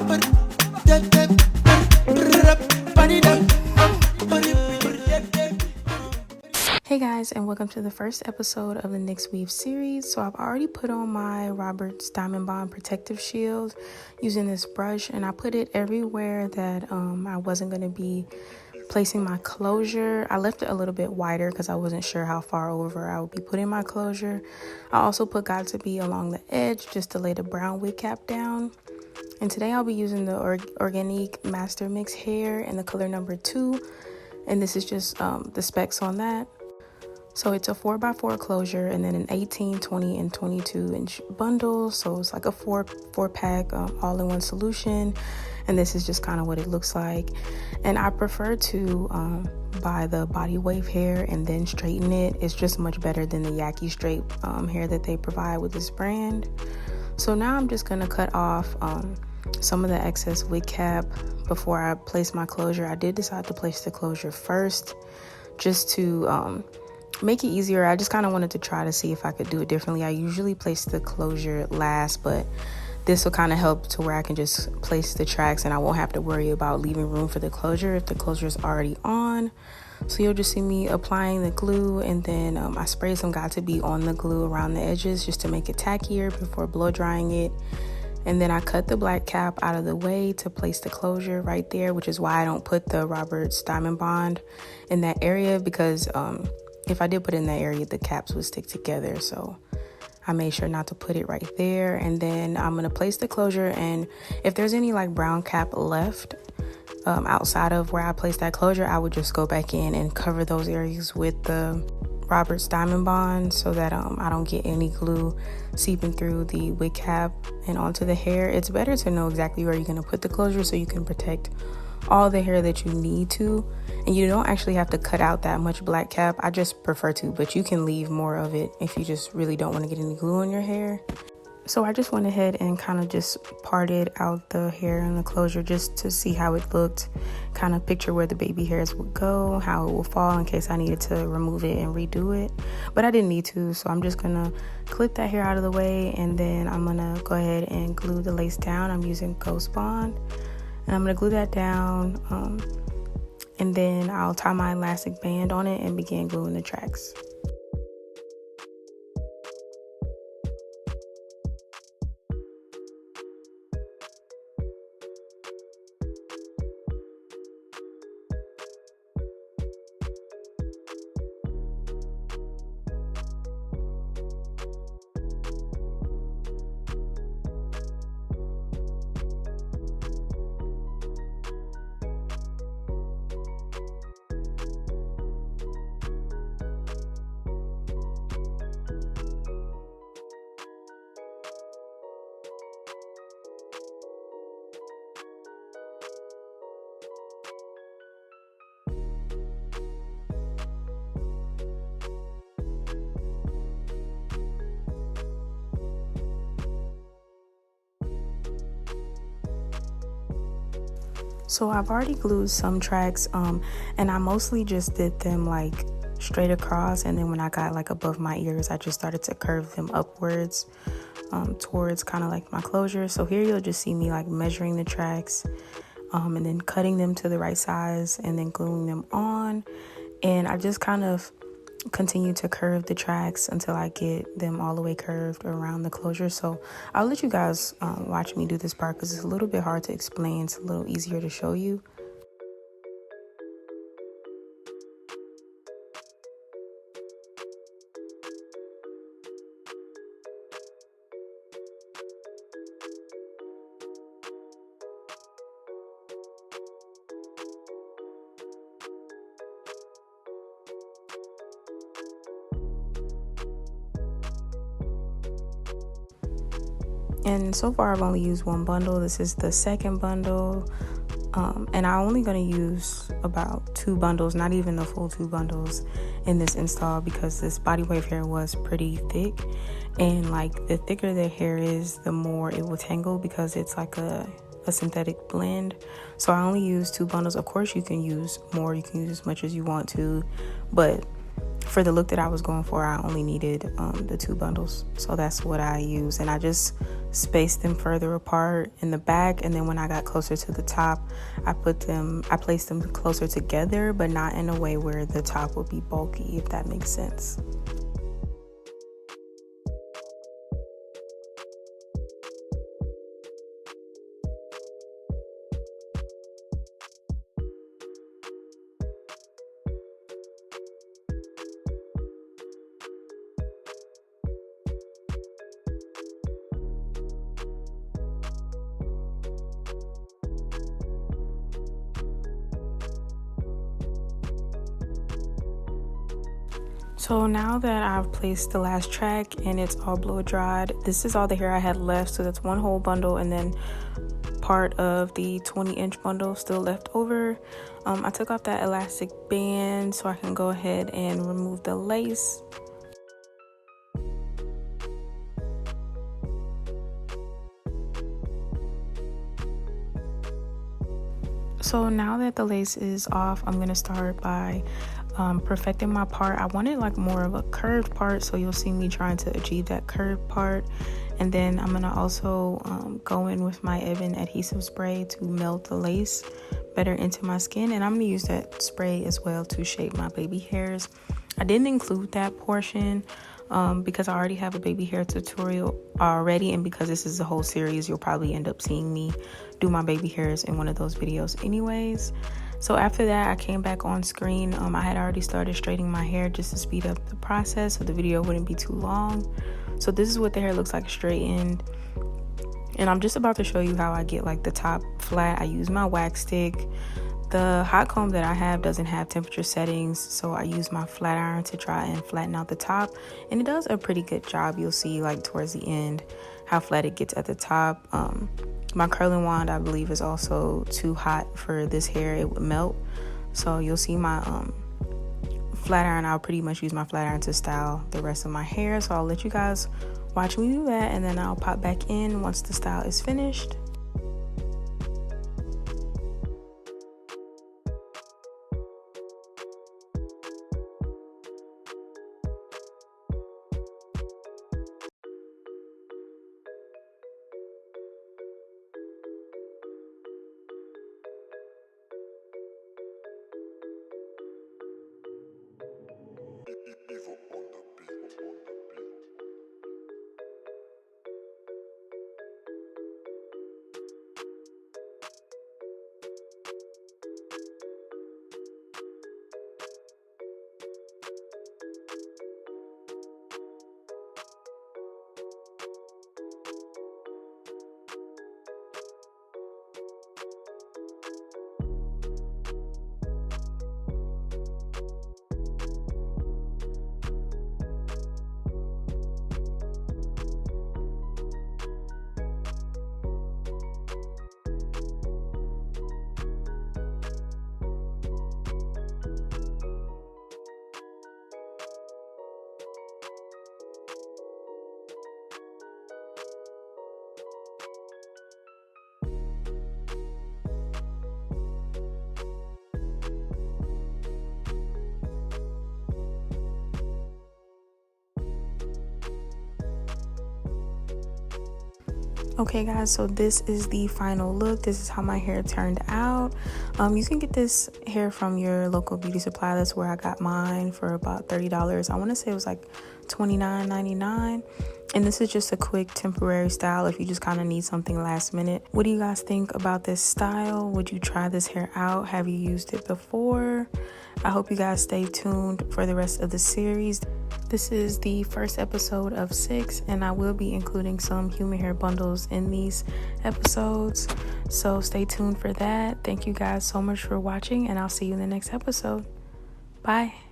Hey guys, and welcome to the first episode of the NYXweaves series. So I've already put on my Robert's Diamond Bond protective shield using this brush, and I put it everywhere that I wasn't going to be placing my closure. I left it a little bit wider because I wasn't sure how far over I would be putting my closure. I also put Got to Be along the edge just to lay the brown wig cap down. And today I'll be using the Organique Master Mix hair in the color number 2, and this is just the specs on that. So it's a 4x4 closure and then an 18, 20, and 22 inch bundle. So it's like a four pack all-in-one solution. And this is just kind of what it looks like. And I prefer to buy the body wave hair and then straighten it. It's just much better than the yaki straight hair that they provide with this brand. So now I'm just going to cut off some of the excess wig cap before I place my closure. I did decide to place the closure first just to make it easier. I just kind of wanted to try to see if I could do it differently. I usually place the closure last, but this will kind of help to where I can just place the tracks and I won't have to worry about leaving room for the closure if the closure is already on. So you'll just see me applying the glue, and then I sprayed some Got to Be on the glue around the edges just to make it tackier before blow drying it. And then I cut the black cap out of the way to place the closure right there, which is why I don't put the Robert's Diamond Bond in that area, because if I did put it in that area, the caps would stick together. So I made sure not to put it right there. And then I'm going to place the closure. And if there's any like brown cap left outside of where I placed that closure, I would just go back in and cover those areas with the Robert's Diamond Bond so that I don't get any glue seeping through the wig cap and onto the hair. It's better to know exactly where you're going to put the closure so you can protect all the hair that you need to, and you don't actually have to cut out that much black cap. I just prefer to, but you can leave more of it if you just really don't want to get any glue on your hair. So I just went ahead and kind of just parted out the hair and the closure just to see how it looked, kind of picture where the baby hairs would go, how it will fall in case I needed to remove it and redo it. But I didn't need to, so I'm just gonna clip that hair out of the way, and then I'm gonna go ahead and glue the lace down. I'm using Ghost Bond. And I'm going to glue that down, and then I'll tie my elastic band on it and begin gluing the tracks. So I've already glued some tracks, and I mostly just did them like straight across, and then when I got like above my ears, I just started to curve them upwards towards kind of like my closure. So here you'll just see me like measuring the tracks and then cutting them to the right size and then gluing them on. And I just kind of continue to curve the tracks until I get them all the way curved around the closure. So I'll let you guys watch me do this part because it's a little bit hard to explain. It's a little easier to show you. And so far I've only used one bundle. This is the second bundle, and I'm only going to use about 2 bundles, not even the full 2 bundles in this install, because this body wave hair was pretty thick, and like the thicker the hair is, the more it will tangle because it's like a synthetic blend. So I only use 2 bundles. Of course you can use more, you can use as much as you want to, but for the look that I was going for, I only needed the 2 bundles. So that's what I use. And I just spaced them further apart in the back. And then when I got closer to the top, I placed them closer together, but not in a way where the top would be bulky, if that makes sense. So now that I've placed the last track and it's all blow dried, this is all the hair I had left. So that's 1 whole bundle and then part of the 20-inch bundle still left over. I took off that elastic band so I can go ahead and remove the lace. So now that the lace is off, I'm going to start by perfecting my part. I wanted like more of a curved part, so you'll see me trying to achieve that curved part. And then I'm going to also go in with my Ebin adhesive spray to melt the lace better into my skin. And I'm going to use that spray as well to shape my baby hairs. I didn't include that portion because I already have a baby hair tutorial already, and because this is a whole series, you'll probably end up seeing me do my baby hairs in one of those videos anyways. So after that, I came back on screen. I had already started straightening my hair just to speed up the process so the video wouldn't be too long. So this is what the hair looks like straightened, and I'm just about to show you how I get like the top flat. I use my wax stick. The hot comb that I have doesn't have temperature settings, so I use my flat iron to try and flatten out the top, and it does a pretty good job. You'll see like towards the end how flat it gets at the top. My curling wand, I believe, is also too hot for this hair. It would melt. So you'll see my flat iron. I'll pretty much use my flat iron to style the rest of my hair. So I'll let you guys watch me do that, and then I'll pop back in once the style is finished. Okay guys, so this is the final look. This is how my hair turned out. You can get this hair from your local beauty supply. That's where I got mine for about $30. I want to say it was like $29.99. And this is just a quick temporary style if you just kind of need something last minute. What do you guys think about this style? Would you try this hair out? Have you used it before? I hope you guys stay tuned for the rest of the series. This is the first episode of 6, and I will be including some human hair bundles in these episodes. So stay tuned for that. Thank you guys so much for watching, and I'll see you in the next episode. Bye.